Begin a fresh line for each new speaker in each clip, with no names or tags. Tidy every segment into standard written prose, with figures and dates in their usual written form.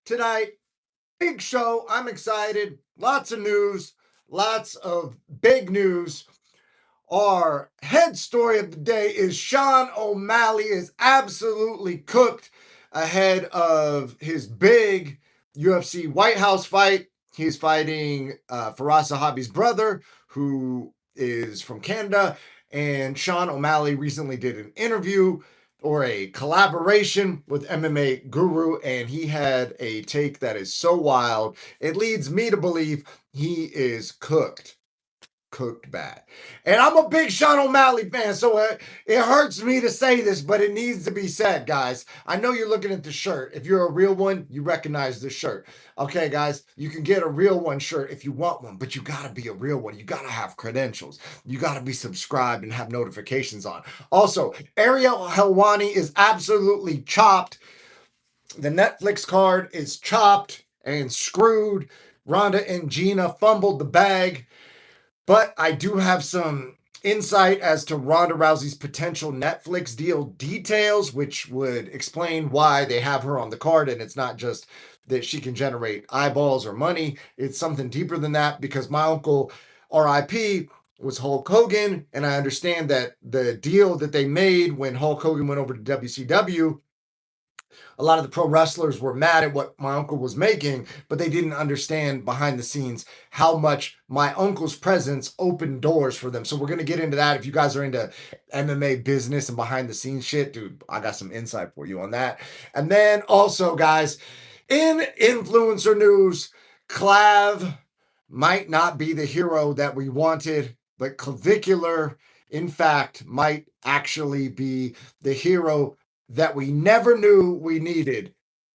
tonight. Big show. I'm excited. Lots of news, lots of big news. Our head story of the day is Sean O'Malley is absolutely cooked ahead of his big UFC White House fight. He's fighting Faraz Zahabi's brother, who is from Canada. And Sean O'Malley recently did an interview or a collaboration with MMA Guru, and he had a take that is so wild. It leads me to believe he is cooked bad. And I'm a big Sean O'Malley fan, so it hurts me to say this, but it needs to be said, guys. I know you're looking at the shirt. If you're a real one, you recognize the shirt. Okay, guys, you can get a real one shirt if you want one, but you gotta be a real one. You gotta have credentials. You gotta be subscribed and have notifications on. Also, Ariel Helwani is absolutely chopped. The Netflix card is chopped and screwed. Ronda and Gina fumbled the bag. But I do have some insight as to Ronda Rousey's potential Netflix deal details, which would explain why they have her on the card. And it's not just that she can generate eyeballs or money. It's something deeper than that, because my uncle, RIP, was Hulk Hogan. And I understand that the deal that they made when Hulk Hogan went over to WCW, a lot of the pro wrestlers were mad at what my uncle was making, but they didn't understand behind the scenes how much my uncle's presence opened doors for them. So we're going to get into that. If you guys are into MMA business and behind the scenes shit, dude, I got some insight for you on that. And then also, guys, in influencer news, Clav might not be the hero that we wanted, but Clavicular, in fact, might actually be the hero that we never knew we needed,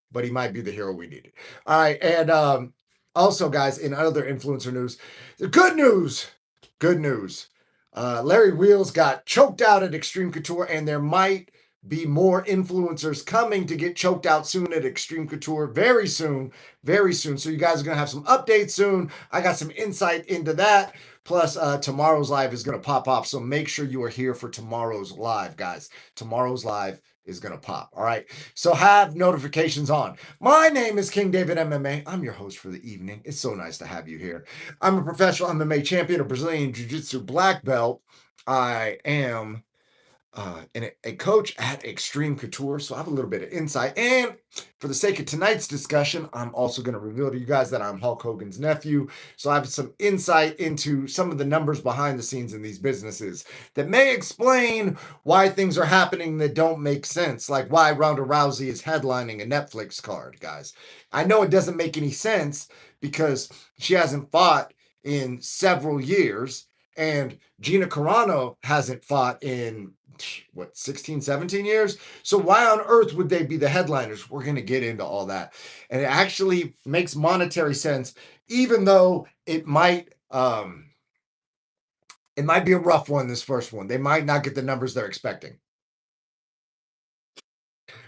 but he might be the hero we needed. All right. And also, guys, in other influencer news, the good news. Larry Wheels got choked out at Extreme Couture, and there might be more influencers coming to get choked out soon at Extreme Couture very soon. So you guys are going to have some updates soon. I got some insight into that. Plus, tomorrow's live is going to pop off. So make sure you are here for tomorrow's live, guys. Tomorrow's live is going to pop. All right. So have notifications on. My name is King David MMA. I'm your host for the evening. It's so nice to have you here. I'm a professional MMA champion, a Brazilian Jiu-Jitsu black belt. I am a coach at Extreme Couture, so I have a little bit of insight. And for the sake of tonight's discussion, I'm also going to reveal to you guys that I'm Hulk Hogan's nephew. So I have some insight into some of the numbers behind the scenes in these businesses that may explain why things are happening that don't make sense, like why Ronda Rousey is headlining a Netflix card, guys. I know it doesn't make any sense because she hasn't fought in several years, and Gina Carano hasn't fought in 16, 17 years. So why on earth would they be the headliners? We're going to get into all that. And it actually makes monetary sense, even though it might be a rough one, this first one. They might not get the numbers they're expecting.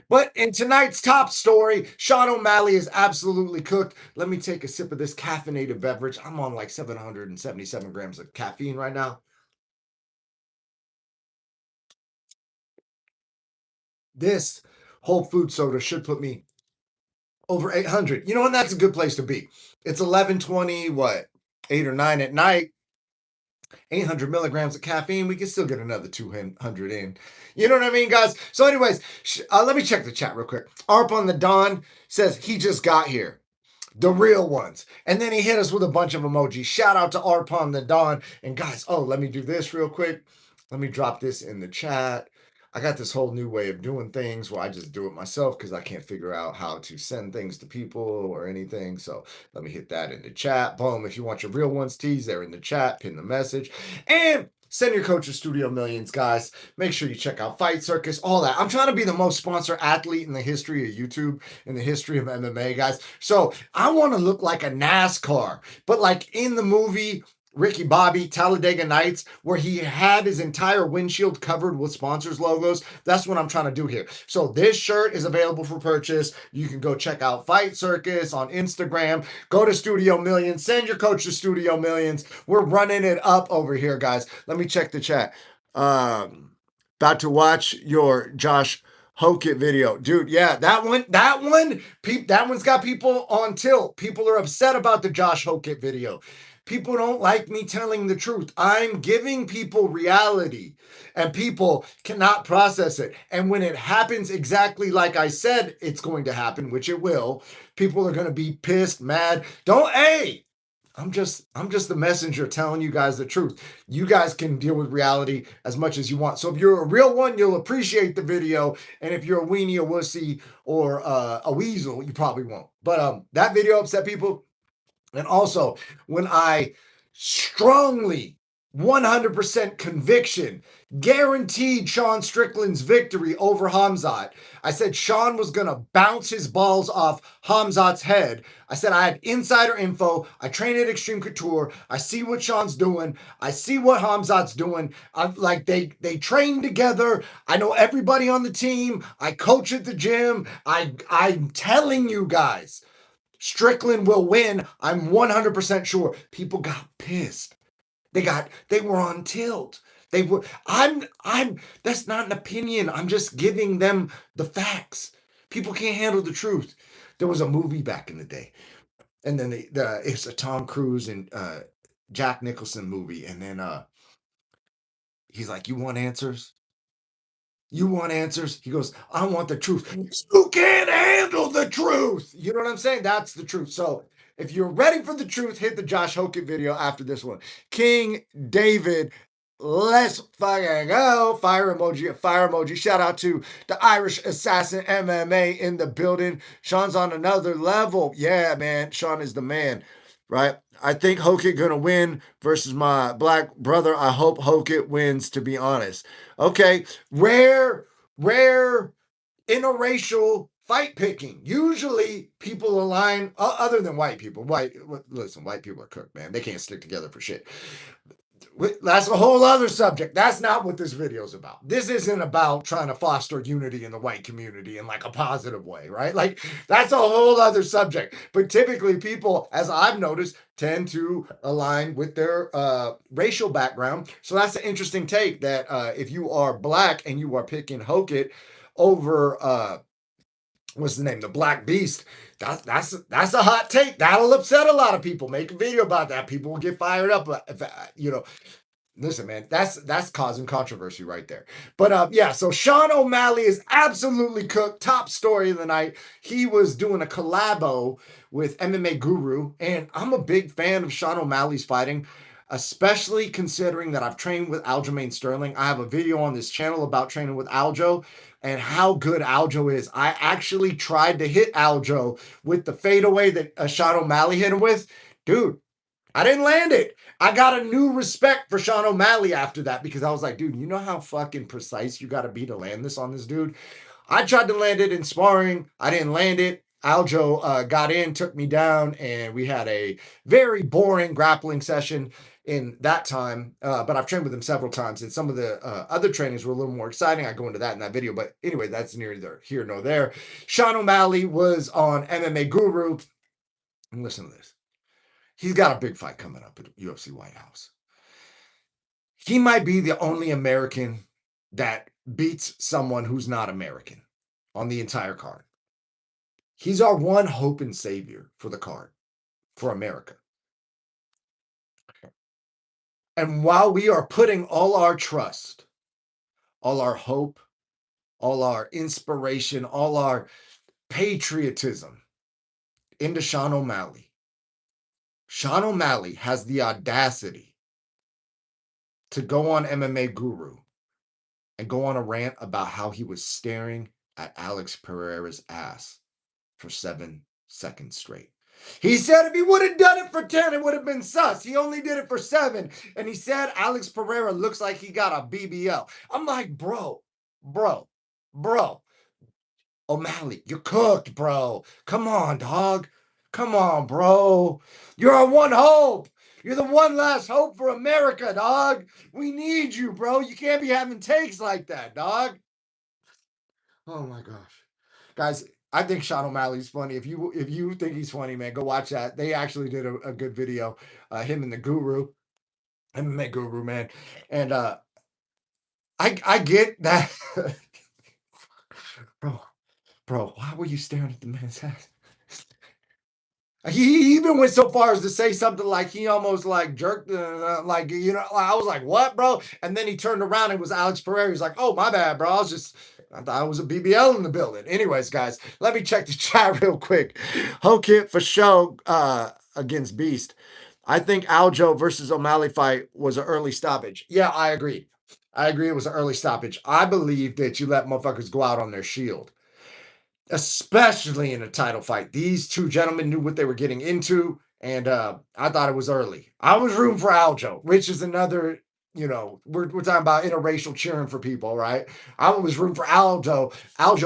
But in tonight's top story, Sean O'Malley is absolutely cooked. Let me take a sip of this caffeinated beverage. I'm on like 777 grams of caffeine right now. This Whole Food soda should put me over 800. You know, and that's a good place to be. It's 11:20, 8 or 9 at night. 800 milligrams of caffeine. We can still get another 200 in. You know what I mean, guys? So, anyways, let me check the chat real quick. Arp on the Dawn says he just got here. The real ones. And then he hit us with a bunch of emojis. Shout out to Arp on the Dawn. And guys, let me do this real quick. Let me drop this in the chat. I got this whole new way of doing things where I just do it myself because I can't figure out how to send things to people or anything. So let me hit that in the chat. Boom. If you want your real ones teased, they're in the chat. Pin the message. And send your coach to Studio Millions, guys. Make sure you check out Fight Circus, all that. I'm trying to be the most sponsored athlete in the history of YouTube, in the history of MMA, guys. So I want to look like a NASCAR, but like in the movie Ricky Bobby, Talladega Nights, where he had his entire windshield covered with sponsors logos. That's what I'm trying to do here. So this shirt is available for purchase. You can go check out Fight Circus on Instagram. Go to Studio Millions. Send your coach to Studio Millions. We're running it up over here, guys. Let me check the chat. About to watch your Josh Hokit video, dude. Yeah, that one's got people on tilt. People are upset about the Josh Hokit video. People don't like me telling the truth. I'm giving people reality, and people cannot process it. And when it happens exactly like I said it's going to happen, which it will, people are going to be pissed, mad. Hey, I'm just the messenger telling you guys the truth. You guys can deal with reality as much as you want. So if you're a real one, you'll appreciate the video, and if you're a weenie, a wussy, or a weasel, you probably won't. But that video upset people. And also, when I strongly, 100% conviction, guaranteed Sean Strickland's victory over Hamzat, I said Sean was going to bounce his balls off Hamzat's head. I said I had insider info. I train at Extreme Couture. I see what Sean's doing. I see what Hamzat's doing. Like they train together. I know everybody on the team. I coach at the gym. I'm telling you guys, Strickland will win. I'm 100% sure. People got pissed. They were on tilt. That's not an opinion. I'm just giving them the facts. People can't handle the truth. There was a movie back in the day, and then it's a Tom Cruise and Jack Nicholson movie, and then he's like, "You want answers? You want answers?" He goes, "I want the truth." You can't handle the truth. You know what I'm saying? That's the truth. So if you're ready for the truth, hit the Josh Hokit video after this one. King David, let's fucking go. Fire emoji, fire emoji. Shout out to the Irish Assassin MMA in the building. Sean's on another level. Yeah, man. Sean is the man, right? I think Hokit gonna win versus my black brother. I hope Hokit wins, to be honest. Okay, rare interracial fight picking. Usually people align, other than white people. Listen, white people are cooked, man. They can't stick together for shit. That's a whole other subject. That's not what this video is about. This isn't about trying to foster unity in the white community in like a positive way, right? Like that's a whole other subject. But typically people, as I've noticed, tend to align with their racial background. So that's an interesting take that if you are black and you are picking Hokit over what's the name? The Black Beast. That's a hot take. That'll upset a lot of people. Make a video about that. People will get fired up. Listen, man, that's causing controversy right there. But yeah, so Sean O'Malley is absolutely cooked. Top story of the night. He was doing a collabo with MMA Guru, and I'm a big fan of Sean O'Malley's fighting, especially considering that I've trained with Aljamain Sterling. I have a video on this channel about training with Aljo and how good Aljo is. I actually tried to hit Aljo with the fadeaway that Sean O'Malley hit him with. Dude, I didn't land it. I got a new respect for Sean O'Malley after that because I was like, dude, you know how fucking precise you got to be to land this on this dude? I tried to land it in sparring. I didn't land it. Aljo got in, took me down, and we had a very boring grappling session in that time. But I've trained with him several times, and some of the other trainings were a little more exciting. I go into that in that video. But anyway, that's neither here nor there. Sean O'Malley was on MMA Guru. And listen to this. He's got a big fight coming up at UFC White House. He might be the only American that beats someone who's not American on the entire card. He's our one hope and savior for the card, for America. And while we are putting all our trust, all our hope, all our inspiration, all our patriotism into Sean O'Malley, Sean O'Malley has the audacity to go on MMA Guru and go on a rant about how he was staring at Alex Pereira's ass for 7 seconds straight. He said if he would have done it for 10, it would have been sus. He only did it for 7. And he said Alex Pereira looks like he got a BBL. I'm like, bro. O'Malley, you're cooked, bro. Come on, dog. Come on, bro. You're our one hope. You're the one last hope for America, dog. We need you, bro. You can't be having takes like that, dog. Oh my gosh. Guys, I think Sean O'Malley's funny. If you think he's funny, man, go watch that. They actually did a good video. Him and the Guru. MMA Guru, man. And I get that Bro, bro, why were you staring at the man's ass? He even went so far as to say something like he almost like jerked, like, I was like, what, bro? And then he turned around and it was Alex Pereira. He's like, oh, my bad, bro. I thought it was a BBL in the building. Anyways, guys, let me check the chat real quick. Hokit for show against Beast. I think Aljo versus O'Malley fight was an early stoppage. Yeah, I agree. I agree it was an early stoppage. I believe that you let motherfuckers go out on their shield, especially in a title fight. These two gentlemen knew what they were getting into, and I thought it was early. I was rooting for Aljo, which is another, we're talking about interracial cheering for people, right? I was rooting for Aljo,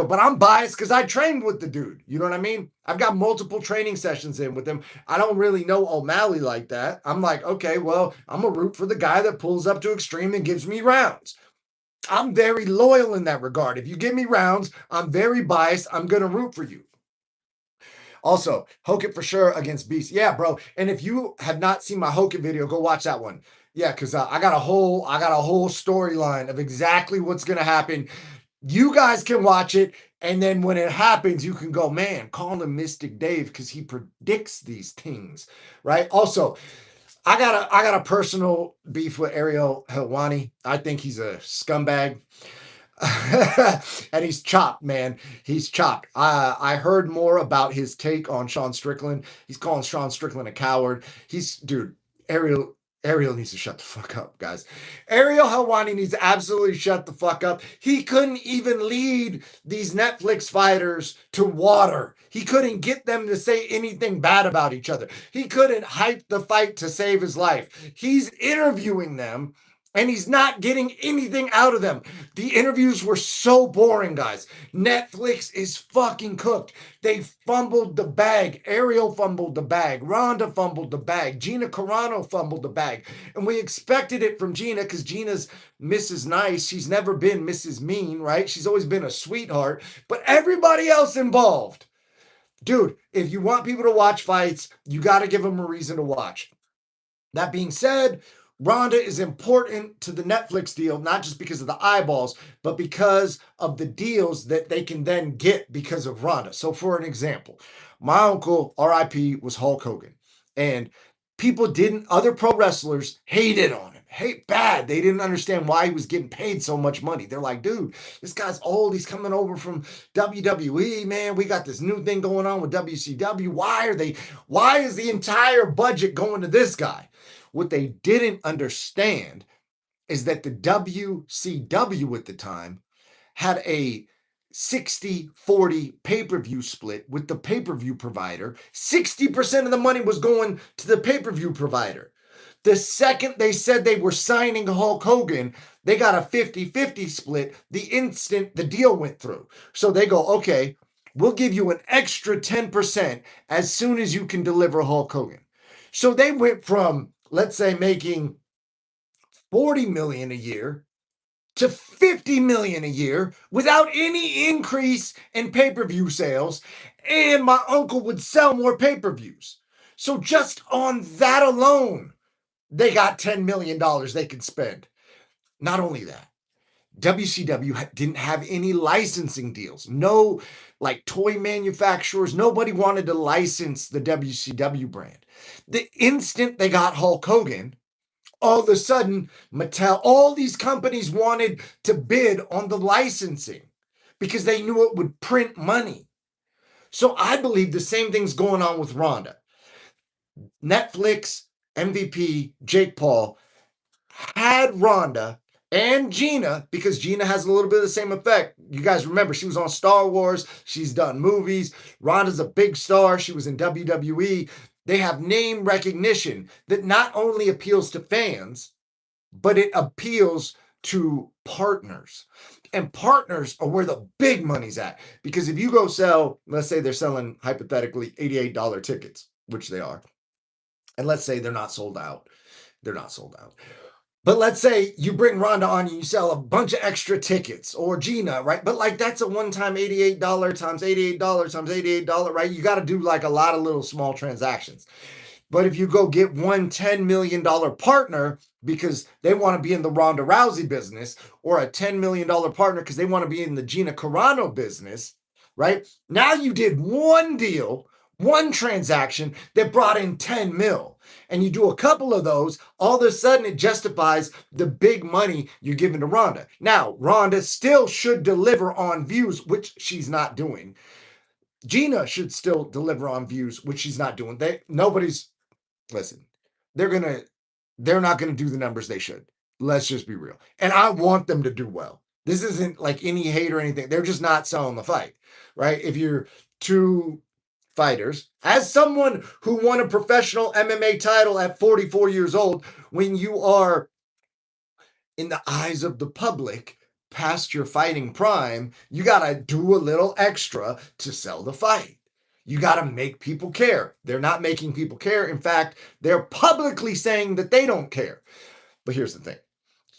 but I'm biased because I trained with the dude. You know what I mean? I've got multiple training sessions in with him. I don't really know O'Malley like that. I'm like, okay, well, I'm a root for the guy that pulls up to Extreme and gives me rounds. I'm very loyal in that regard. If you give me rounds, I'm very biased. I'm going to root for you. Also, Hoken for sure against Beast. Yeah, bro. And if you have not seen my Hoken video, go watch that one. Yeah, because I got a whole storyline of exactly what's going to happen. You guys can watch it, and then when it happens, you can go, man, call him Mystic Dave because he predicts these things, right? Also, I got a personal beef with Ariel Helwani. I think he's a scumbag. And he's chopped, man. He's chopped. I heard more about his take on Sean Strickland. He's calling Sean Strickland a coward. Dude, Ariel needs to shut the fuck up, guys. Ariel Helwani needs to absolutely shut the fuck up. He couldn't even lead these Netflix fighters to water. He couldn't get them to say anything bad about each other. He couldn't hype the fight to save his life. He's interviewing them and he's not getting anything out of them. The interviews were so boring, guys. Netflix is fucking cooked. They fumbled the bag. Ariel fumbled the bag. Ronda fumbled the bag. Gina Carano fumbled the bag. And we expected it from Gina because Gina's Mrs. Nice. She's never been Mrs. Mean, right? She's always been a sweetheart. But everybody else involved, dude, if you want people to watch fights, you got to give them a reason to watch. That being said, Ronda is important to the Netflix deal, not just because of the eyeballs, but because of the deals that they can then get because of Ronda. So, for an example, my uncle, RIP, was Hulk Hogan. And other pro wrestlers hated on him. Hate bad. They didn't understand why he was getting paid so much money. They're like, dude, this guy's old. He's coming over from WWE, man. We got this new thing going on with WCW. Why is the entire budget going to this guy? What they didn't understand is that the WCW at the time had a 60-40 pay-per-view split with the pay-per-view provider. 60% of the money was going to the pay-per-view provider. The second they said they were signing Hulk Hogan, they got a 50-50 split the instant the deal went through. So they go, okay, we'll give you an extra 10% as soon as you can deliver Hulk Hogan. So they went from, let's say, making 40 million a year to 50 million a year without any increase in pay-per-view sales, and my uncle would sell more pay-per-views. So just on that alone, they got $10 million they could spend. Not only that, WCW didn't have any licensing deals. No, like toy manufacturers, nobody wanted to license the WCW brand. The instant they got Hulk Hogan, all of a sudden, Mattel, all these companies wanted to bid on the licensing because they knew it would print money. So I believe the same thing's going on with Ronda. Netflix, MVP, Jake Paul had Ronda and Gina, because Gina has a little bit of the same effect. You guys remember, she was on Star Wars. She's done movies. Ronda's a big star. She was in WWE. They have name recognition that not only appeals to fans, but it appeals to partners. And partners are where the big money's at. Because if you go sell, let's say they're selling hypothetically $88 tickets, which they are, and let's say they're not sold out. They're not sold out. But let's say you bring Ronda on and you sell a bunch of extra tickets, or Gina, right? But like that's a one-time $88 times $88 times $88, right? You got to do like a lot of little small transactions. But if you go get one $10 million partner because they want to be in the Ronda Rousey business, or a $10 million partner because they want to be in the Gina Carano business, right? Now you did one deal, one transaction that brought in 10 mil. And you do a couple of those, all of a sudden it justifies the big money you're giving to Ronda. Now, Ronda still should deliver on views, which she's not doing. Gina should still deliver on views, which she's not doing. Nobody's listen. They're not gonna do the numbers they should. Let's just be real. And I want them to do well. This isn't like any hate or anything. They're just not selling the fight, right? If you're two fighters, as someone who won a professional MMA title at 44 years old, when you are in the eyes of the public past your fighting prime, you got to do a little extra to sell the fight. You got to make people care. They're not making people care. In fact, they're publicly saying that they don't care. But here's the thing.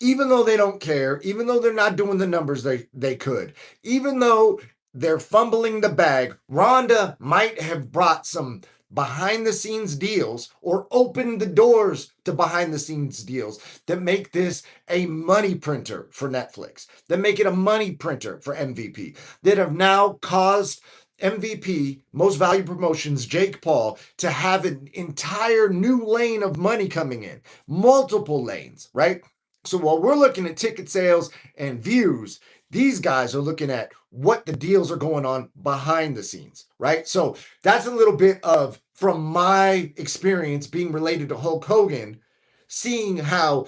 Even though they don't care, even though they're not doing the numbers they could, even though they're fumbling the bag, Ronda might have brought some behind the scenes deals or opened the doors to behind the scenes deals that make this a money printer for Netflix, that make it a money printer for MVP, that have now caused MVP, Most Valuable Promotions, Jake Paul, to have an entire new lane of money coming in, multiple lanes, right? So while we're looking at ticket sales and views, these guys are looking at what the deals are going on behind the scenes, right? So that's a little bit of from my experience being related to Hulk Hogan, seeing how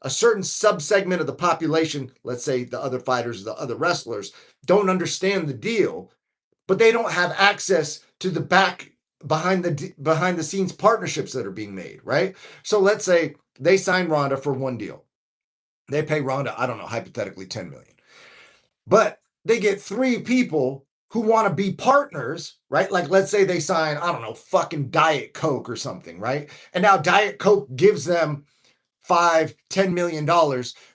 a certain subsegment of the population, let's say the other fighters, the other wrestlers, don't understand the deal, but they don't have access to the behind the scenes partnerships that are being made, right? So let's say they sign Ronda for one deal. They pay Ronda, I don't know, hypothetically 10 million. But they get three people who want to be partners, right? Like let's say they sign, I don't know, fucking Diet Coke or something, right? And now Diet Coke gives them $5-10 million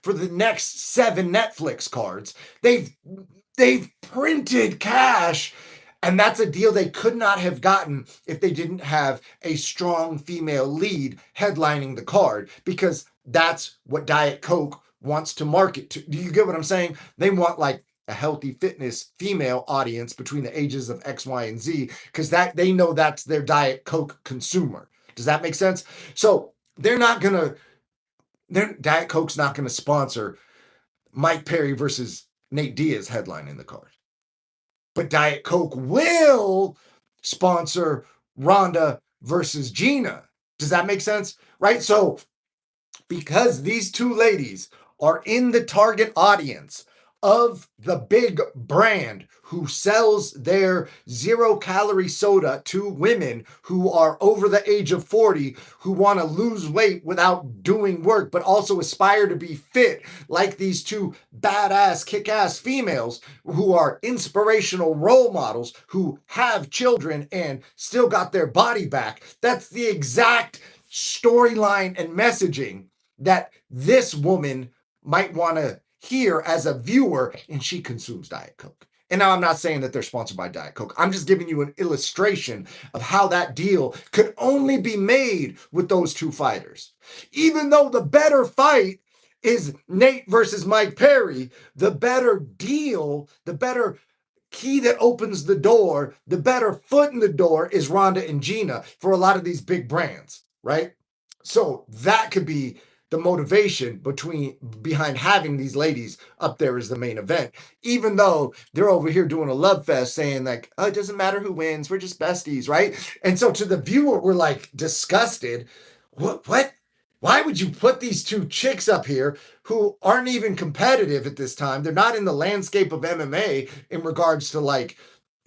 for the next 7 Netflix cards. They've printed cash, and that's a deal they could not have gotten if they didn't have a strong female lead headlining the card, because that's what Diet Coke wants to market to. Do you get what I'm saying? They want like a healthy fitness female audience between the ages of X, Y, and Z, because that they know that's their Diet Coke consumer. Does that make sense? So Diet Coke's not gonna sponsor Mike Perry versus Nate Diaz headlining the card. But Diet Coke will sponsor Ronda versus Gina. Does that make sense? Right? So, because these two ladies are in the target audience of the big brand who sells their 0-calorie soda to women who are over the age of 40, who want to lose weight without doing work, but also aspire to be fit, like these two badass, kick-ass females who are inspirational role models who have children and still got their body back. That's the exact storyline and messaging that this woman might want to hear as a viewer, and she consumes Diet Coke. And now I'm not saying that they're sponsored by Diet Coke. I'm just giving you an illustration of how that deal could only be made with those two fighters. Even though the better fight is Nate versus Mike Perry, the better deal, the better key that opens the door, the better foot in the door is Ronda and Gina for a lot of these big brands, right? So that could be the motivation behind having these ladies up there as the main event, even though they're over here doing a love fest saying like, oh, it doesn't matter who wins, we're just besties, right? And so to the viewer, we're like disgusted. What? Why would you put these two chicks up here who aren't even competitive at this time? They're not in the landscape of MMA in regards to like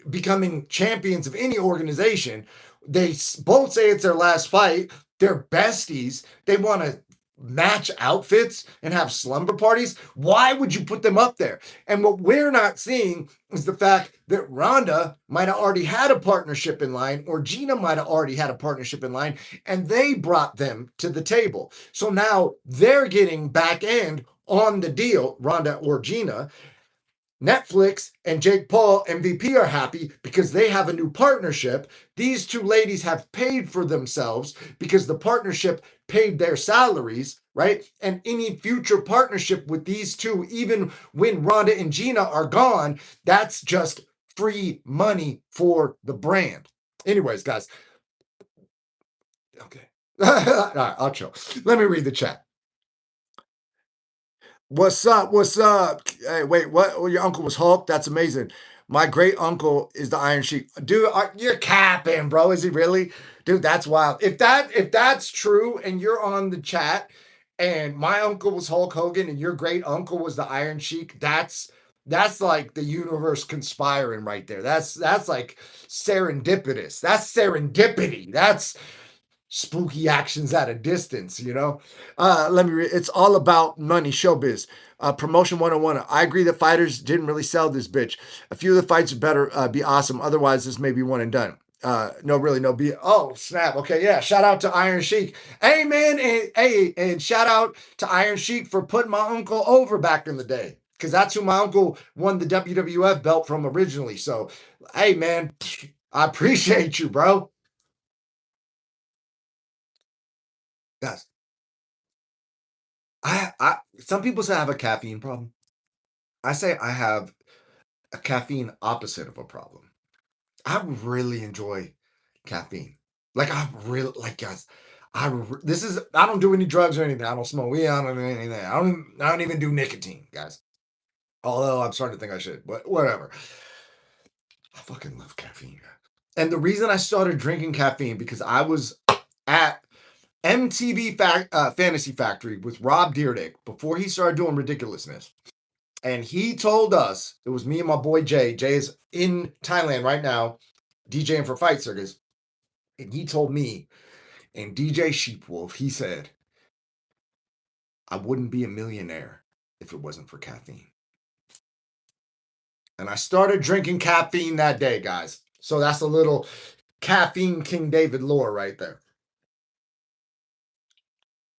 becoming champions of any organization. They both say it's their last fight. They're besties. They want to match outfits and have slumber parties. Why would you put them up there? And what we're not seeing is the fact that Ronda might have already had a partnership in line, or Gina might have already had a partnership in line, and they brought them to the table. So now they're getting back end on the deal, Ronda or Gina. Netflix and Jake Paul, MVP, are happy because they have a new partnership. These two ladies have paid for themselves because the partnership paid their salaries, right? And any future partnership with these two, even when Rhonda and Gina are gone, that's just free money for the brand. Anyways, guys. Okay. All right, I'll chill. Let me read the chat. What's up? What's up? Hey, wait, what? Oh, your uncle was Hulk? That's amazing. My great uncle is the Iron Sheik. Dude, you're capping, bro. Is he really? Dude, that's wild. If that's true and you're on the chat and my uncle was Hulk Hogan and your great uncle was the Iron Sheik, that's like the universe conspiring right there. That's like serendipitous. That's serendipity. That's spooky actions at a distance, you know? Let me read. It's all about money, showbiz. Promotion 101. I agree that fighters didn't really sell this bitch. A few of the fights better be awesome. Otherwise, this may be one and done. No, really, no. Oh, snap. Okay, yeah. Shout out to Iron Sheik. Hey, man. And shout out to Iron Sheik for putting my uncle over back in the day. Because that's who my uncle won the WWF belt from originally. So, hey, man, I appreciate you, bro. Yes. Some people say I have a caffeine problem. I say I have a caffeine opposite of a problem. I really enjoy caffeine. Like I really like guys. This is I don't do any drugs or anything. I don't smoke weed. I don't do anything. I don't even do nicotine, guys. Although I'm starting to think I should, but whatever. I fucking love caffeine, guys. And the reason I started drinking caffeine because I was at MTV Fantasy Factory with Rob Dyrdek before he started doing ridiculousness. And he told us, it was me and my boy Jay. Jay is in Thailand right now, DJing for Fight Circus. And he told me, and DJ Sheepwolf, he said, I wouldn't be a millionaire if it wasn't for caffeine. And I started drinking caffeine that day, guys. So that's a little caffeine King David lore right there.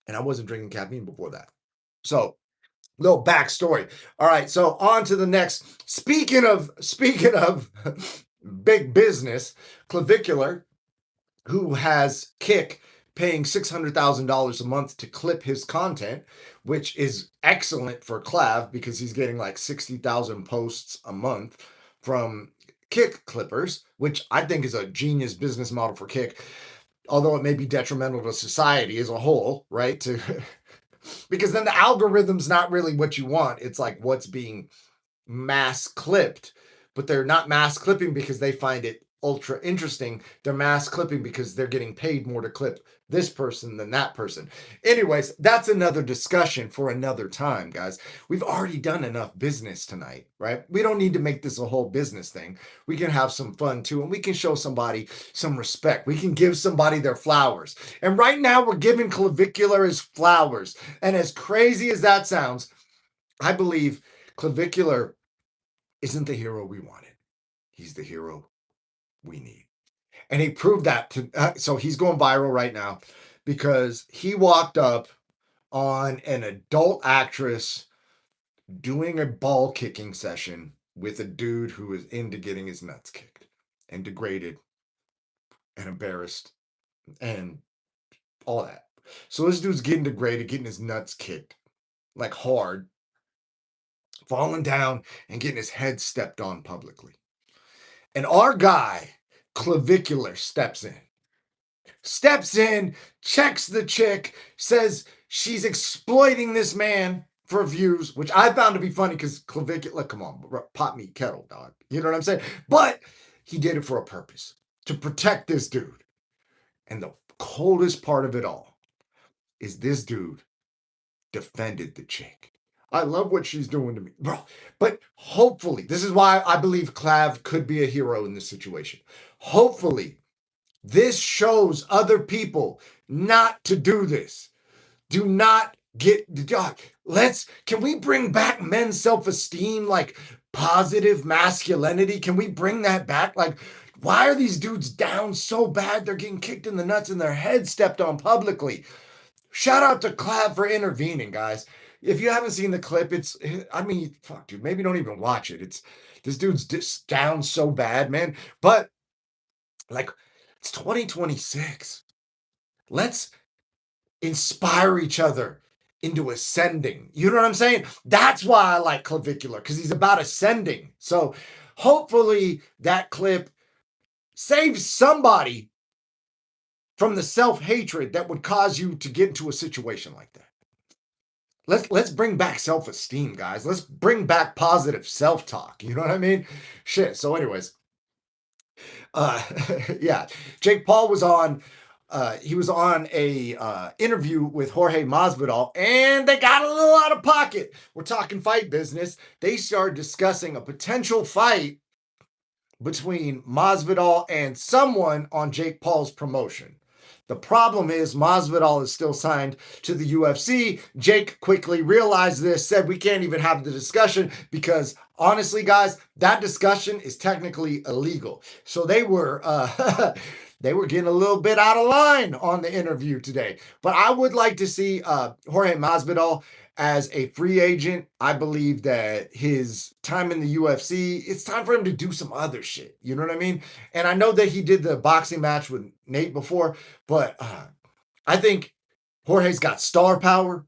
And I wasn't drinking caffeine before that. So little backstory. All right, so on to the next. Speaking of big business, Clavicular, who has Kick paying $600,000 a month to clip his content, which is excellent for Clav because he's getting like 60,000 posts a month from Kick clippers, which I think is a genius business model for Kick, although it may be detrimental to society as a whole, right? To because then the algorithm's not really what you want. It's like what's being mass clipped, but they're not mass clipping because they find it ultra interesting. They're mass clipping because they're getting paid more to clip this person than that person. Anyways, that's another discussion for another time, guys. We've already done enough business tonight, right? We don't need to make this a whole business thing. We can have some fun too, and we can show somebody some respect. We can give somebody their flowers. And right now, we're giving Clavicular his flowers. And as crazy as that sounds, I believe Clavicular isn't the hero we wanted. He's the hero we need. And he proved that so he's going viral right now because he walked up on an adult actress doing a ball kicking session with a dude who is into getting his nuts kicked and degraded and embarrassed and all that. So this dude's getting degraded, getting his nuts kicked like hard, falling down and getting his head stepped on publicly. And our guy, Clavicular, steps in, checks the chick, says she's exploiting this man for views, which I found to be funny because Clavicular, come on, pot meat kettle, dog. You know what I'm saying? But he did it for a purpose, to protect this dude. And the coldest part of it all is this dude defended the chick. I love what she's doing to me, bro. But hopefully, this is why I believe Clav could be a hero in this situation. Hopefully, this shows other people not to do this. Do not get can we bring back men's self-esteem, like positive masculinity? Can we bring that back? Like, why are these dudes down so bad they're getting kicked in the nuts and their head stepped on publicly? Shout out to Clav for intervening, guys. if you haven't seen the clip, I mean, fuck, dude, maybe don't even watch it. This dude's just down so bad, man. But like, it's 2026. Let's inspire each other into ascending. You know what I'm saying? That's why I like Clavicular, because he's about ascending. So hopefully that clip saves somebody from the self-hatred that would cause you to get into a situation like that. Let's bring back self-esteem, guys. Let's bring back positive self-talk. You know what I mean? Shit. So, anyways, uh, yeah, Jake Paul was on. He was on a interview with Jorge Masvidal, and they got a little out of pocket. We're talking fight business. They started discussing a potential fight between Masvidal and someone on Jake Paul's promotion. The problem is Masvidal is still signed to the UFC. Jake quickly realized this, said we can't even have the discussion because honestly, guys, that discussion is technically illegal. So they were they were getting a little bit out of line on the interview today. But I would like to see Jorge Masvidal as a free agent. I believe that his time in the UFC, it's time for him to do some other shit. You know what I mean? And I know that he did the boxing match with Nate before, but I think Jorge's got star power.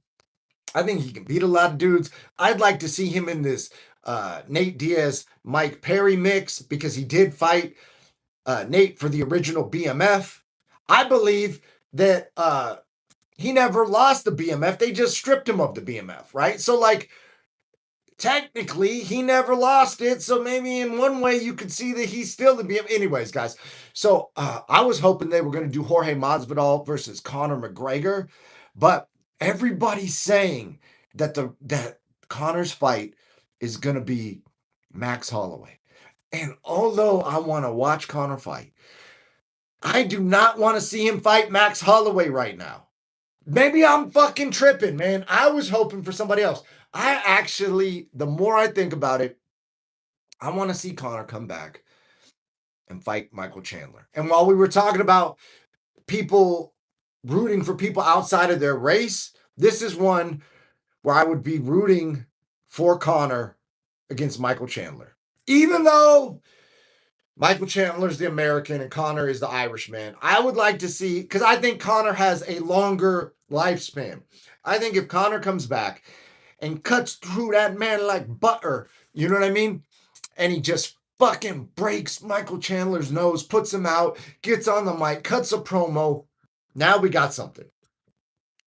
I think he can beat a lot of dudes. I'd like to see him in this Nate Diaz, Mike Perry mix because he did fight Nate for the original BMF. I believe that he never lost the BMF. They just stripped him of the BMF, right? So, like, technically, he never lost it. So maybe in one way you could see that he's still the BMF. Anyways, guys. So I was hoping they were going to do Jorge Masvidal versus Conor McGregor, but everybody's saying that that Conor's fight is going to be Max Holloway. And although I want to watch Conor fight, I do not want to see him fight Max Holloway right now. Maybe I'm fucking tripping, man. I was hoping for somebody else. I actually, the more I think about it, I want to see Conor come back and fight Michael Chandler. And while we were talking about people rooting for people outside of their race, this is one where I would be rooting for Conor against Michael Chandler. Even though Michael Chandler's the American and Conor is the Irishman. I would like to see, because I think Conor has a longer lifespan. I think if Conor comes back and cuts through that man like butter, you know what I mean? And he just fucking breaks Michael Chandler's nose, puts him out, gets on the mic, cuts a promo. Now we got something.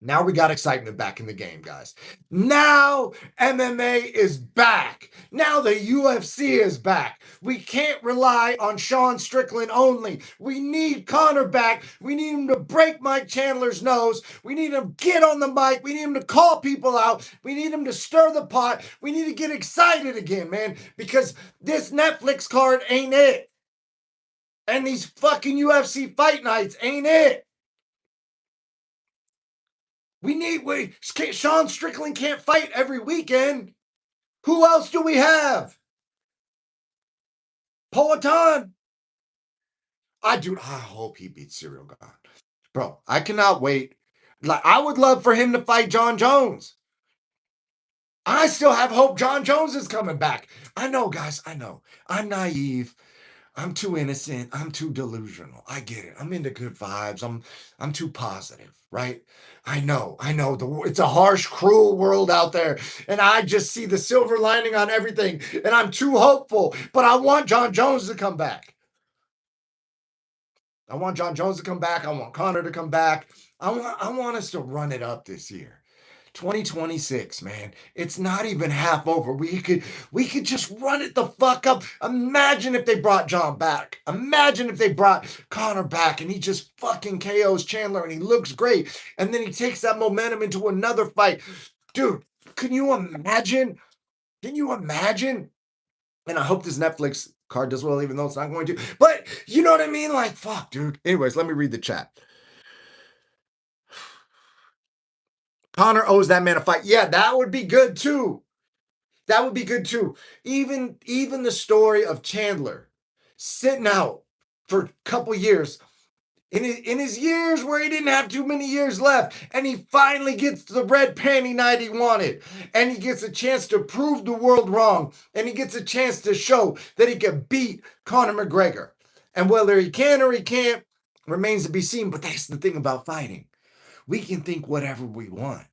Now we got excitement back in the game, guys. Now MMA is back. Now the UFC is back. We can't rely on Sean Strickland only. We need Conor back. We need him to break Mike Chandler's nose. We need him to get on the mic. We need him to call people out. We need him to stir the pot. We need to get excited again, man, because this Netflix card ain't it. And these fucking UFC fight nights ain't it. Sean Strickland can't fight every weekend. Who else do we have? Poatan. I hope he beats Cyril Gahn. Bro, I cannot wait. Like, I would love for him to fight John Jones. I still have hope John Jones is coming back. I know, guys. I know. I'm naive. I'm too innocent. I'm too delusional. I get it. I'm into good vibes. I'm too positive, right? I know. It's a harsh, cruel world out there, and I just see the silver lining on everything, and I'm too hopeful. But I want John Jones to come back. I want John Jones to come back. I want Conor to come back. I want us to run it up this year. 2026, man. It's not even half over. We could just run it the fuck up. Imagine if they brought John back. Imagine if they brought Conor back and he just fucking KOs Chandler and he looks great. And then he takes that momentum into another fight. Dude, can you imagine? Can you imagine? And I hope this Netflix card does well, even though it's not going to. But you know what I mean? Like, fuck, dude. Anyways, let me read the chat. Conor owes that man a fight. Yeah, that would be good too. That would be good too. Even the story of Chandler sitting out for a couple years. in his years where he didn't have too many years left, and he finally gets the red panty night he wanted, and he gets a chance to prove the world wrong, and he gets a chance to show that he can beat Conor McGregor. And whether he can or he can't remains to be seen, but that's the thing about fighting. We can think whatever we want.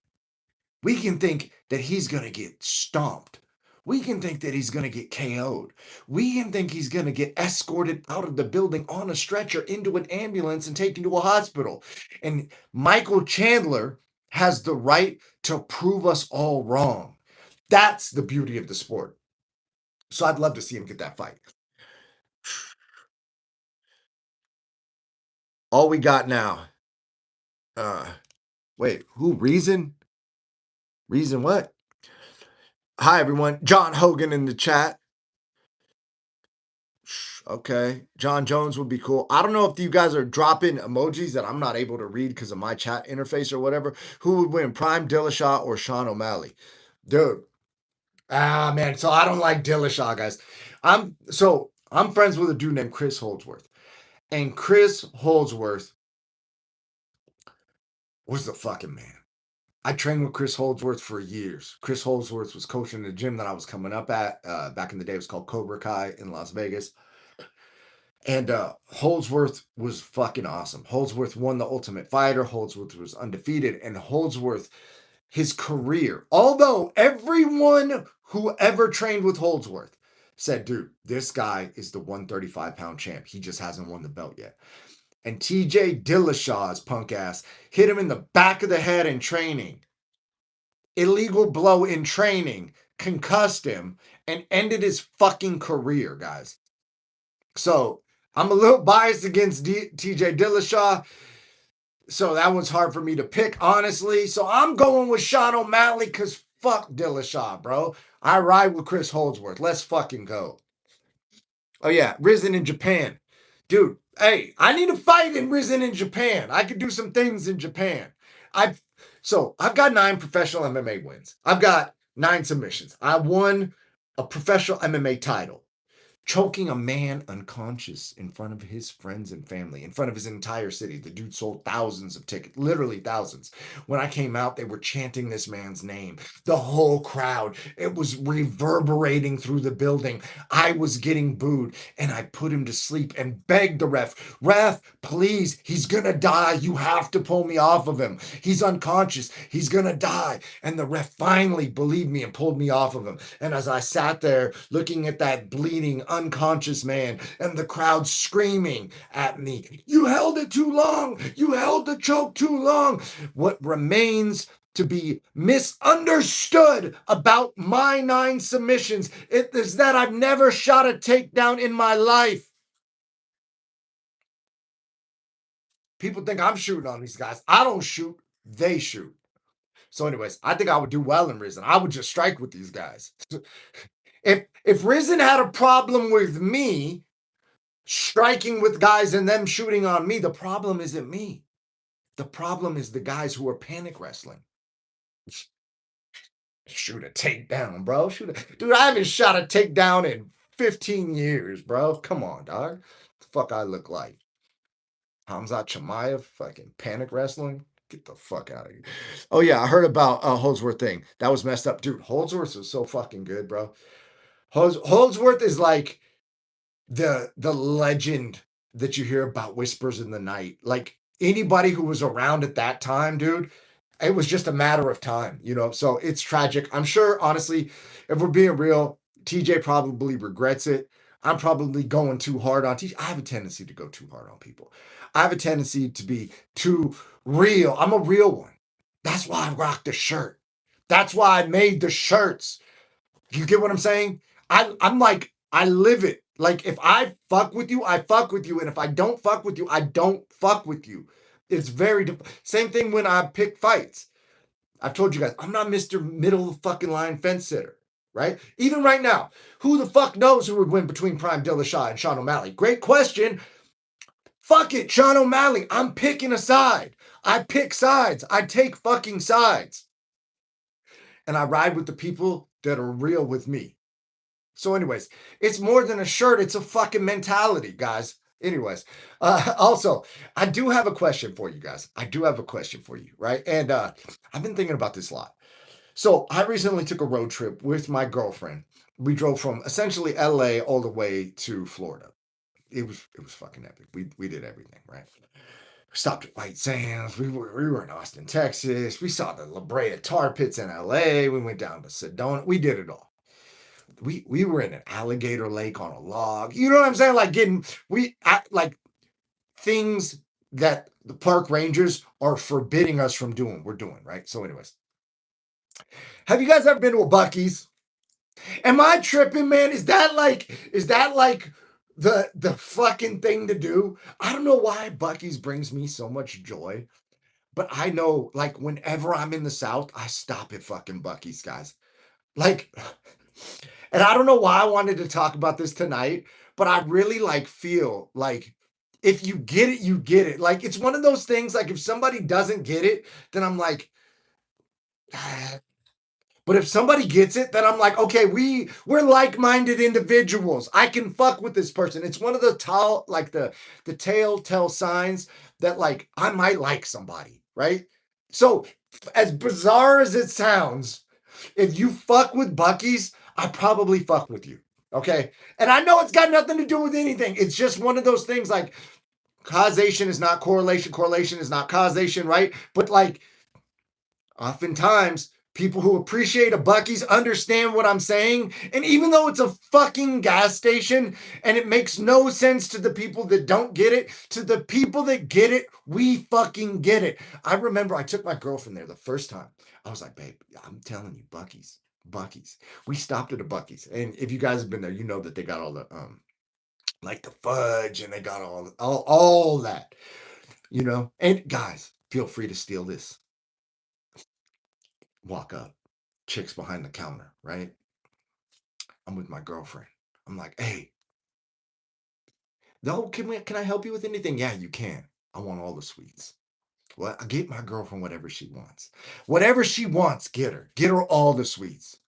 We can think that he's going to get stomped. We can think that he's going to get KO'd. We can think he's going to get escorted out of the building on a stretcher into an ambulance and taken to a hospital. And Michael Chandler has the right to prove us all wrong. That's the beauty of the sport. So I'd love to see him get that fight. All we got now. Wait, who? Reason? Reason what? Hi, everyone. John Hogan in the chat. Okay. John Jones would be cool. I don't know if you guys are dropping emojis that I'm not able to read because of my chat interface or whatever. Who would win, Prime Dillashaw or Sean O'Malley? Dude. Man. So I don't like Dillashaw, guys. I'm friends with a dude named Chris Holdsworth. And Chris Holdsworth was the fucking man. I trained with Chris Holdsworth for years. Chris Holdsworth was coaching the gym that I was coming up at. Back in the day, it was called Cobra Kai in Las Vegas. And Holdsworth was fucking awesome. Holdsworth won the Ultimate Fighter. Holdsworth was undefeated. And Holdsworth, his career, although everyone who ever trained with Holdsworth said, dude, this guy is the 135-pound champ. He just hasn't won the belt yet. And TJ Dillashaw's punk ass hit him in the back of the head in training. Illegal blow in training, concussed him, and ended his fucking career, guys. So I'm a little biased against TJ Dillashaw. So that one's hard for me to pick, honestly. So I'm going with Sean O'Malley because fuck Dillashaw, bro. I ride with Chris Holdsworth. Let's fucking go. Oh, yeah. Risen in Japan. Dude, hey, I need a fight in Risen in Japan. I could do some things in Japan. I've got 9 professional MMA wins. I've got 9 submissions. I won a professional MMA title. Choking a man unconscious in front of his friends and family, in front of his entire city. The dude sold thousands of tickets, literally thousands. When I came out, they were chanting this man's name. The whole crowd, it was reverberating through the building. I was getting booed, and I put him to sleep and begged the ref, please, he's gonna die. You have to pull me off of him. He's unconscious. He's gonna die. And the ref finally believed me and pulled me off of him. And as I sat there looking at that bleeding, unconscious man and the crowd screaming at me, you held it too long. You held the choke too long. What remains to be misunderstood about my 9 submissions is that I've never shot a takedown in my life. People think I'm shooting on these guys. I don't shoot. They shoot. So anyways, I think I would do well in Risen. I would just strike with these guys. If Risen had a problem with me striking with guys and them shooting on me, the problem isn't me. The problem is the guys who are panic wrestling. Shoot a takedown, bro. Dude, I haven't shot a takedown in 15 years, bro. Come on, dog. The fuck I look like? Hamzat Chimaev fucking panic wrestling? Get the fuck out of here. Oh, yeah, I heard about Holdsworth thing. That was messed up. Dude, Holdsworth is so fucking good, bro. Holdsworth is like the legend that you hear about Whispers in the Night. Like anybody who was around at that time, dude, it was just a matter of time, you know? So it's tragic. I'm sure, honestly, if we're being real, TJ probably regrets it. I'm probably going too hard on TJ. I have a tendency to go too hard on people. I have a tendency to be too real. I'm a real one. That's why I rock the shirt. That's why I made the shirts. You get what I'm saying? I'm like, I live it. Like, if I fuck with you, I fuck with you. And if I don't fuck with you, I don't fuck with you. It's very same thing when I pick fights. I've told you guys, I'm not Mr. Middle fucking line fence sitter, right? Even right now, who the fuck knows who would win between Prime Dillashaw and Sean O'Malley? Great question. Fuck it, Sean O'Malley. I'm picking a side. I pick sides. I take fucking sides. And I ride with the people that are real with me. So anyways, it's more than a shirt. It's a fucking mentality, guys. Anyways, also, I do have a question for you guys. I do have a question for you, right? And I've been thinking about this a lot. So I recently took a road trip with my girlfriend. We drove from essentially LA all the way to Florida. It was fucking epic. We did everything, right? Stopped at White Sands. We were in Austin, Texas. We saw the La Brea tar pits in LA. We went down to Sedona. We did it all. We were in an alligator lake on a log. You know what I'm saying? Like like things that the park rangers are forbidding us from doing. We're doing, right? So, anyways, have you guys ever been to a Bucky's? Am I tripping, man? Is that like the fucking thing to do? I don't know why Bucky's brings me so much joy, but I know like whenever I'm in the South, I stop at fucking Bucky's, guys. Like, and I don't know why I wanted to talk about this tonight, but I really like feel like if you get it, you get it. Like it's one of those things, like if somebody doesn't get it, then I'm like, but if somebody gets it, then I'm like, okay, we're like-minded individuals. I can fuck with this person. It's one of the the telltale signs that like I might like somebody, right? So as bizarre as it sounds, if you fuck with Bucky's, I probably fuck with you. Okay. And I know it's got nothing to do with anything. It's just one of those things like causation is not correlation, correlation is not causation, right? But like oftentimes, people who appreciate a Bucky's understand what I'm saying. And even though it's a fucking gas station and it makes no sense to the people that don't get it, to the people that get it, we fucking get it. I remember I took my girlfriend there the first time. I was like, babe, I'm telling you, Bucky's. Bucky's. We stopped at a Bucky's. And if you guys have been there, you know that they got all the like the fudge and they got all that, you know. And guys, feel free to steal this. Walk up, chicks behind the counter, right? I'm with my girlfriend. I'm like, hey, no, can I help you with anything? Yeah, you can. I want all the sweets. Well, I get my girlfriend whatever she wants. Whatever she wants, get her. Get her all the sweets.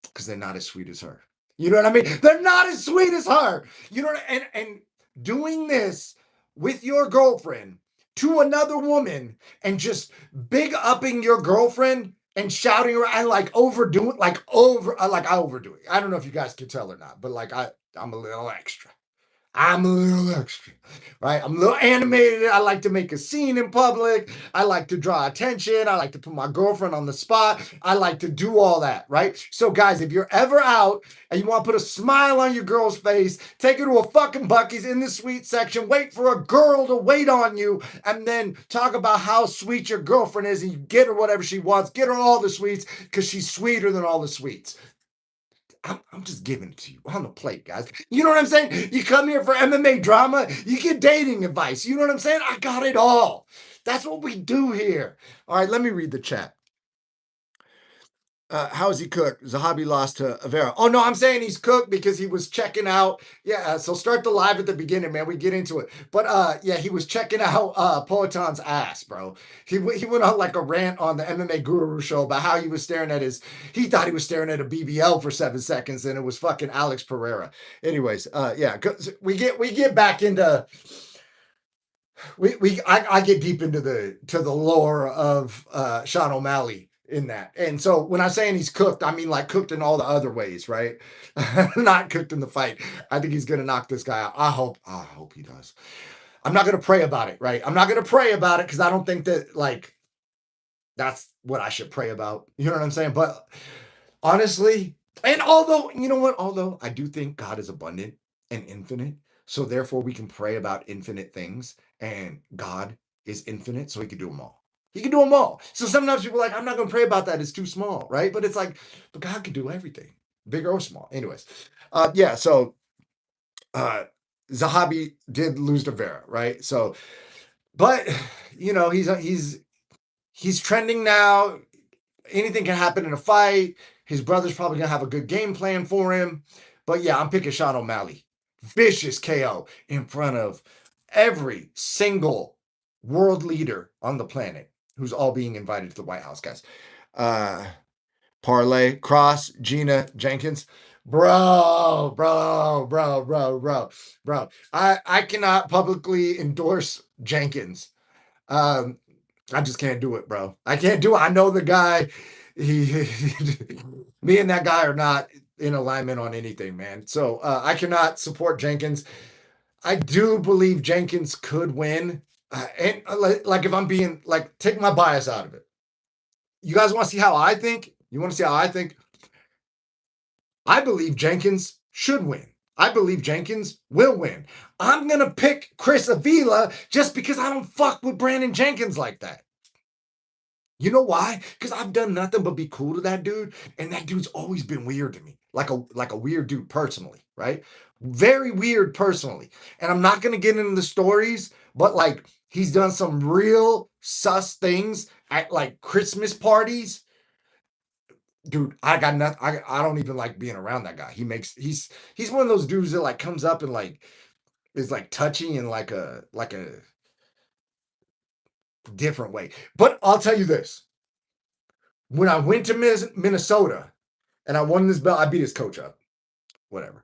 Because they're not as sweet as her. You know what I mean? They're not as sweet as her. You know, and doing this with your girlfriend to another woman and just big upping your girlfriend and shouting her and like overdoing like I overdo it. I don't know if you guys can tell or not, but like I'm a little extra. I'm a little extra, right? I'm a little animated. I like to make a scene in public. I like to draw attention. I like to put my girlfriend on the spot. I like to do all that, right? So, guys, if you're ever out and you want to put a smile on your girl's face, take her to a fucking Bucky's in the sweet section, wait for a girl to wait on you, and then talk about how sweet your girlfriend is and you get her whatever she wants. Get her all the sweets because she's sweeter than all the sweets. I'm just giving it to you on the plate, guys. You know what I'm saying? You come here for MMA drama, you get dating advice. You know what I'm saying? I got it all. That's what we do here. All right, let me read the chat. How is he cooked? Zahabi lost to Avera. Oh no, I'm saying he's cooked because he was checking out. Yeah, so start the live at the beginning, man. We get into it. But yeah, he was checking out Poetan's ass, bro. He went on like a rant on the MMA Guru show about how he was staring at his. He thought he was staring at a BBL for 7 seconds, and it was fucking Alex Pereira. Anyways, yeah, we get back into I get deep into the lore of Sean O'Malley in that. And so when I'm saying he's cooked, I mean like cooked in all the other ways, right? Not cooked in the fight. I think he's gonna knock this guy out. I hope he does. I'm not gonna pray about it, right? I'm not gonna pray about it because I don't think that like that's what I should pray about. You know what I'm saying? But honestly, and although, you know what, although I do think God is abundant and infinite, so therefore we can pray about infinite things, and God is infinite, so he can do them all. He can do them all. So sometimes people are like, I'm not going to pray about that. It's too small, right? But it's like, but God can do everything, big or small. Anyways, yeah, so uh, Zahabi did lose to Vera, right? So, but, you know, he's trending now. Anything can happen in a fight. His brother's probably gonna have a good game plan for him. But yeah, I'm picking Sean O'Malley. Vicious KO in front of every single world leader on the planet who's all being invited to the White House, guys. Parlay, Cross, Gina, Jenkins. Bro. I cannot publicly endorse Jenkins. Um, I just can't do it, bro. I can't do it. I know the guy. He, me and that guy are not in alignment on anything, man. So I cannot support Jenkins. I do believe Jenkins could win. Like, if I'm being like, take my bias out of it. You guys want to see how I think? You want to see how I think? I believe Jenkins should win. I believe Jenkins will win. I'm gonna pick Chris Avila just because I don't fuck with Brandon Jenkins like that. You know why? Because I've done nothing but be cool to that dude, and that dude's always been weird to me, like a weird dude personally, right? Very weird personally. And I'm not gonna get into the stories, but like he's done some real sus things at like Christmas parties. Dude, I got nothing. I don't even like being around that guy. He's one of those dudes that like comes up and like is like touchy in like a different way. But I'll tell you this: when I went to Minnesota and I won this belt, I beat his coach up. Whatever.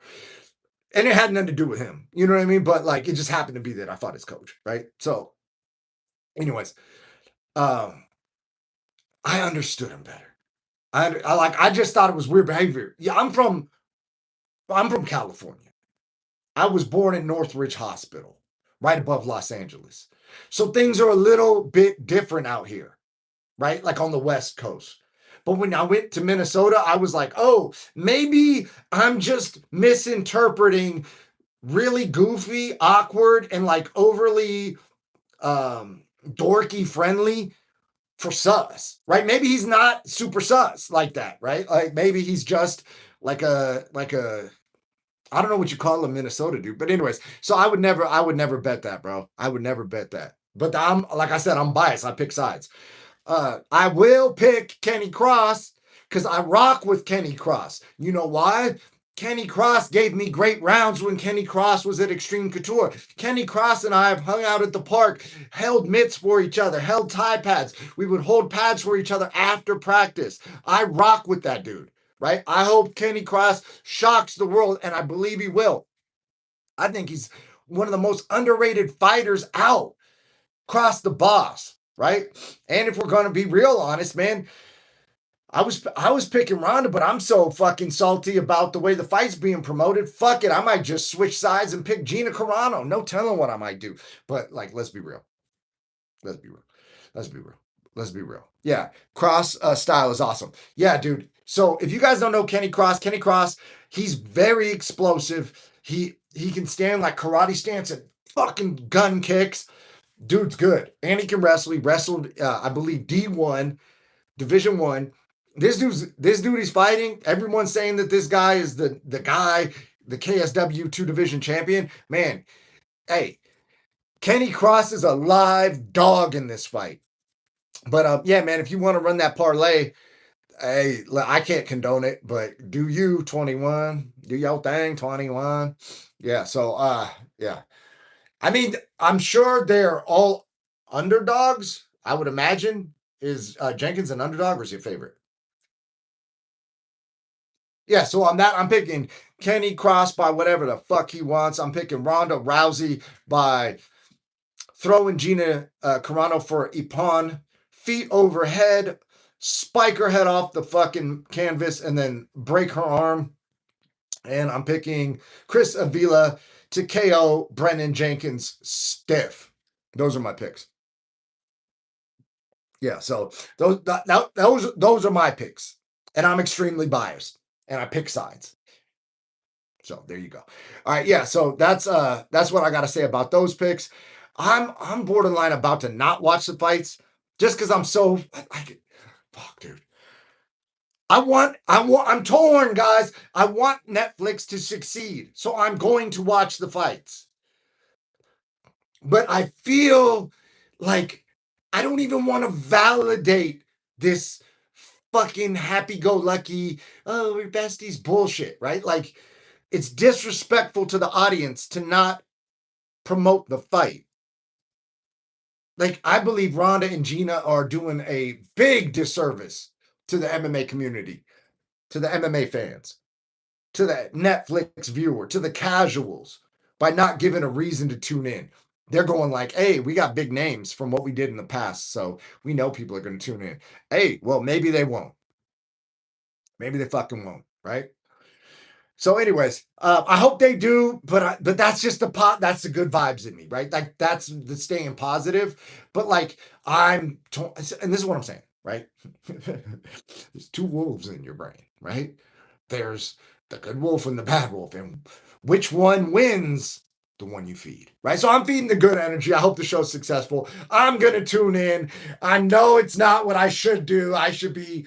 And it had nothing to do with him. You know what I mean? But like it just happened to be that I fought his coach, right? So, anyways, um, I understood him better. I just thought it was weird behavior. Yeah, I'm from California. I was born in Northridge Hospital, right above Los Angeles. So things are a little bit different out here, right? Like on the West Coast. But when I went to Minnesota, I was like, oh, maybe I'm just misinterpreting really goofy, awkward, and like overly dorky friendly for sus, right? Maybe he's not super sus like that, right? Like maybe he's just like a I don't know what you call a Minnesota dude, but anyways, so I would never bet that, bro. I would never bet that. But I'm like I said, I'm biased. I pick sides. I will pick Kenny Cross because I rock with Kenny Cross. You know why? Kenny Cross gave me great rounds when Kenny Cross was at Extreme Couture. Kenny Cross and I have hung out at the park, held mitts for each other, held tie pads. We would hold pads for each other after practice. I rock with that dude, right? I hope Kenny Cross shocks the world, and I believe he will. I think he's one of the most underrated fighters out. Cross the boss, right? And if we're gonna be real honest, man, I was picking Ronda, but I'm so fucking salty about the way the fight's being promoted. Fuck it, I might just switch sides and pick Gina Carano. No telling what I might do. But like, let's be real. Let's be real. Let's be real. Let's be real. Yeah, Cross style is awesome. Yeah, dude. So if you guys don't know Kenny Cross, he's very explosive. He can stand like karate stance and fucking gun kicks. Dude's good, and he can wrestle. He wrestled, I believe, D1, Division One. This dude he's fighting. Everyone's saying that this guy is the guy, the KSW two division champion. Man, hey, Kenny Cross is a live dog in this fight. But yeah, man, if you want to run that parlay, hey, I can't condone it, but do you 21? Do your thing 21? Yeah. So yeah. I mean, I'm sure they're all underdogs. I would imagine. Is Jenkins an underdog or is he a favorite? Yeah, so on that, I'm picking Kenny Cross by whatever the fuck he wants. I'm picking Ronda Rousey by throwing Gina Carano for Ippon, feet overhead, spike her head off the fucking canvas, and then break her arm. And I'm picking Chris Avila to KO Brennan Jenkins stiff. Those are my picks. Yeah, so those are my picks, and I'm extremely biased, and I pick sides. So there you go. All right, yeah. So that's what I got to say about those picks. I'm borderline about to not watch the fights just because I'm so fuck, dude. I'm torn, guys. I want Netflix to succeed, so I'm going to watch the fights. But I feel like I don't even want to validate this fucking happy-go-lucky, oh, we're besties bullshit, right? Like, it's disrespectful to the audience to not promote the fight. Like, I believe Ronda and Gina are doing a big disservice to the MMA community, to the MMA fans. to the Netflix viewer, to the casuals, by not giving a reason to tune in. They're going like, hey, we got big names from what we did in the past, so we know people are going to tune in. Hey, well, maybe they won't. Maybe they fucking won't, right? So, anyways, I hope they do, but that's just the pot. That's the good vibes in me, right? Like that's the staying positive. But like and this is what I'm saying, right? There's two wolves in your brain, right? There's the good wolf and the bad wolf, and which one wins? The one you feed, right? So I'm feeding the good energy. I hope the show's successful. I'm gonna tune in. I know it's not what I should do. I should be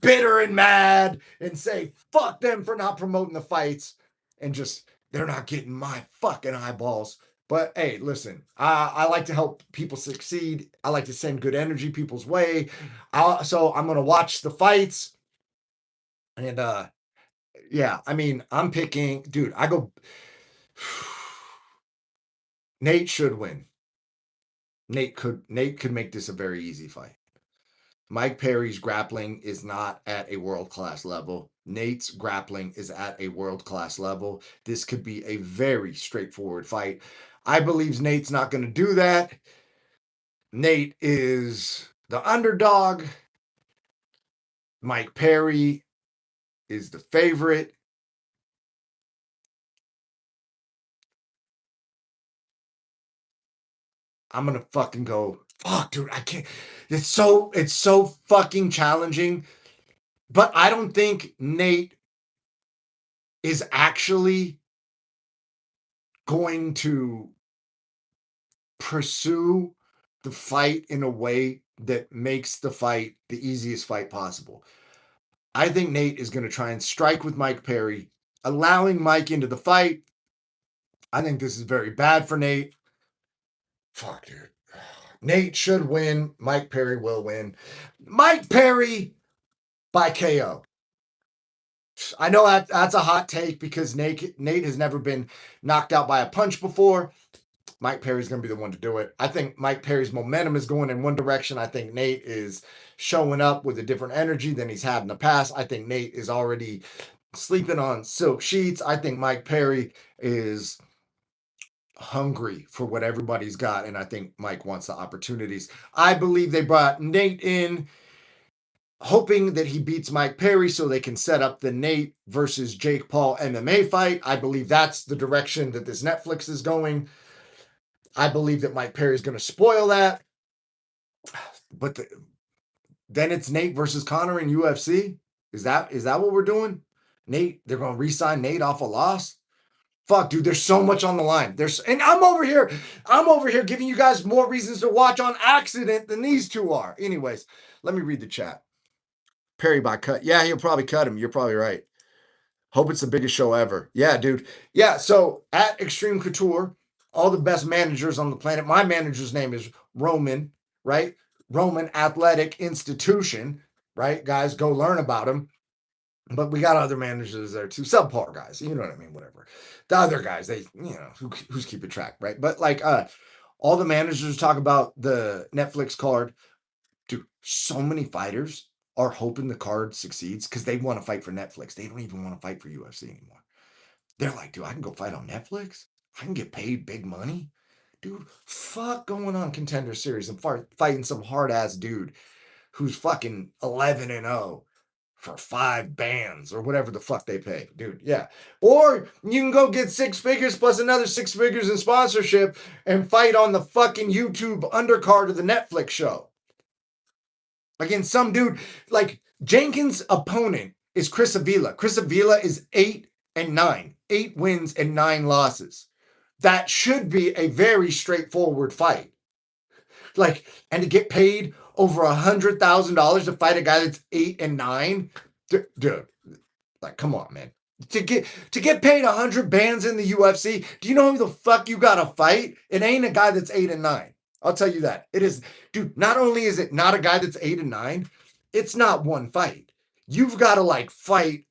bitter and mad and say fuck them for not promoting the fights and just they're not getting my fucking eyeballs. But hey, listen, I like to help people succeed. I like to send good energy people's way. So I'm gonna watch the fights and yeah, I mean I'm picking, dude. I go Nate should win. Nate could make this a very easy fight. Mike Perry's grappling is not at a world class level. Nate's grappling is at a world class level. This could be a very straightforward fight. I believe Nate's not going to do that. Nate is the underdog. Mike Perry is the favorite. I'm going to fucking go. Fuck, dude, I can't. It's so fucking challenging. But I don't think Nate is actually going to pursue the fight in a way that makes the fight the easiest fight possible. I think Nate is going to try and strike with Mike Perry, allowing Mike into the fight. I think this is very bad for Nate. Fuck, dude. Nate should win. Mike Perry will win. Mike Perry by KO. I know that's a hot take because Nate has never been knocked out by a punch before. Mike Perry's going to be the one to do it. I think Mike Perry's momentum is going in one direction. I think Nate is showing up with a different energy than he's had in the past. I think Nate is already sleeping on silk sheets. I think Mike Perry is hungry for what everybody's got, and I think Mike wants the opportunities. I believe they brought Nate in hoping that he beats Mike Perry so they can set up the Nate versus Jake Paul MMA fight. I believe that's the direction that this Netflix is going. I believe that Mike Perry is going to spoil that. But then it's Nate versus Conor in UFC. Is that what we're doing? Nate, they're going to re-sign Nate off a loss. Fuck, dude, there's so much on the line. And I'm over here giving you guys more reasons to watch on accident than these two are. Anyways, let me read the chat. Perry by cut. Yeah, he'll probably cut him. You're probably right. Hope it's the biggest show ever. Yeah, dude. Yeah, so at Extreme Couture, all the best managers on the planet. My manager's name is Roman, right? Roman Athletic Institution, right? Guys, go learn about him. But we got other managers there too, subpar guys. You know what I mean? Whatever. The other guys, who's keeping track, right? But like, all the managers talk about the Netflix card. Dude, so many fighters are hoping the card succeeds because they want to fight for Netflix. They don't even want to fight for UFC anymore. They're like, dude, I can go fight on Netflix. I can get paid big money. Dude, fuck going on Contender Series and fighting some hard ass dude who's fucking 11-0 for 5 bands or whatever the fuck they pay. Dude, yeah. Or you can go get 6 figures plus another 6 figures in sponsorship and fight on the fucking YouTube undercard of the Netflix show. Again, some dude, like Jenkins' opponent is Chris Avila. Chris Avila is 8-9, 8 wins and 9 losses. That should be a very straightforward fight. Like, and to get paid over $100,000 to fight a guy that's 8-9, dude, like, come on, man. To get paid 100 bands in the UFC, do you know who the fuck you gotta fight? It ain't a guy that's 8-9. I'll tell you that. It is, dude, not only is it not a guy that's 8-9, it's not one fight. You've got to like fight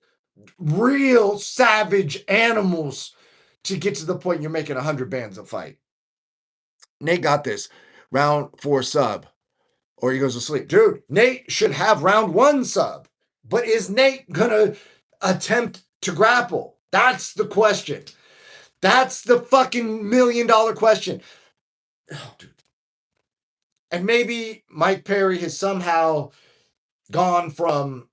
real savage animals to get to the point you're making 100 bands a fight. Nate got this. Round 4 sub. Or he goes to sleep. Dude, Nate should have round 1 sub. But is Nate gonna attempt to grapple? That's the question. That's the fucking $1 million question. Oh, dude. And maybe Mike Perry has somehow gone from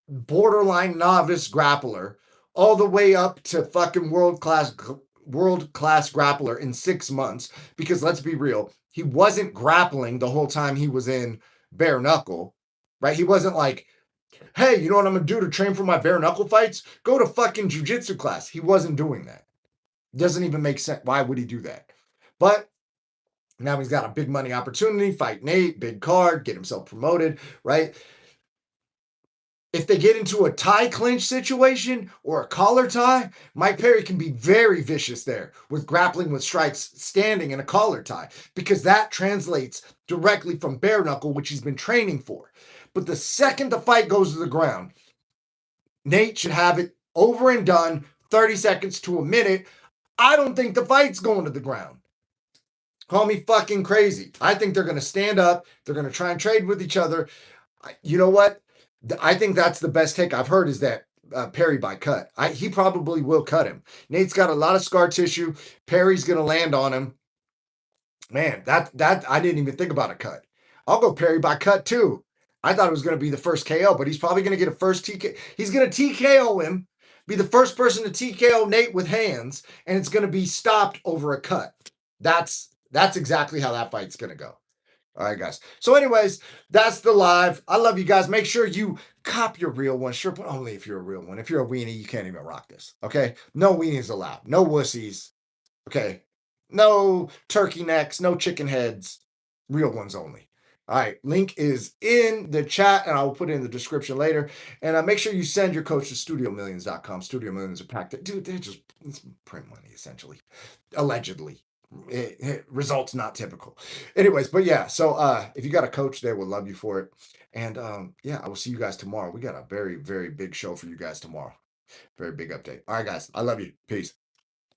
borderline novice grappler all the way up to fucking world-class grappler in 6 months, because let's be real, he wasn't grappling the whole time he was in bare knuckle, right? He wasn't like, hey, you know what I'm gonna do to train for my bare knuckle fights? Go to fucking jujitsu class. He wasn't doing that. Doesn't even make sense. Why would he do that? But now he's got a big money opportunity, fight Nate, big card, get himself promoted, right? If they get into a tie clinch situation or a collar tie, Mike Perry can be very vicious there with grappling with strikes standing in a collar tie, because that translates directly from bare knuckle, which he's been training for. But the second the fight goes to the ground, Nate should have it over and done, 30 seconds to a minute. I don't think the fight's going to the ground. Call me fucking crazy. I think they're going to stand up. They're going to try and trade with each other. You know what? I think that's the best take I've heard, is that Perry by cut. He probably will cut him. Nate's got a lot of scar tissue. Perry's going to land on him. Man, that I didn't even think about a cut. I'll go Perry by cut too. I thought it was going to be the first KO, but he's probably going to get a first TK. He's going to TKO him, be the first person to TKO Nate with hands, and it's going to be stopped over a cut. That's exactly how that fight's going to go. All right, guys. So anyways, that's the live. I love you guys. Make sure you cop your real one. Sure, but only if you're a real one. If you're a weenie, you can't even rock this. Okay? No weenies allowed. No wussies. Okay? No turkey necks. No chicken heads. Real ones only. All right. Link is in the chat, and I will put it in the description later. And make sure you send your coach to studiomillions.com. Studio Millions are packed. Dude, it's print money, essentially. Allegedly. Results not typical. Anyways, but yeah, so if you got a coach there, we'll love you for it. And yeah, I will see you guys tomorrow. We got a very, very big show for you guys tomorrow. Very big update. All right, guys. I love you. Peace.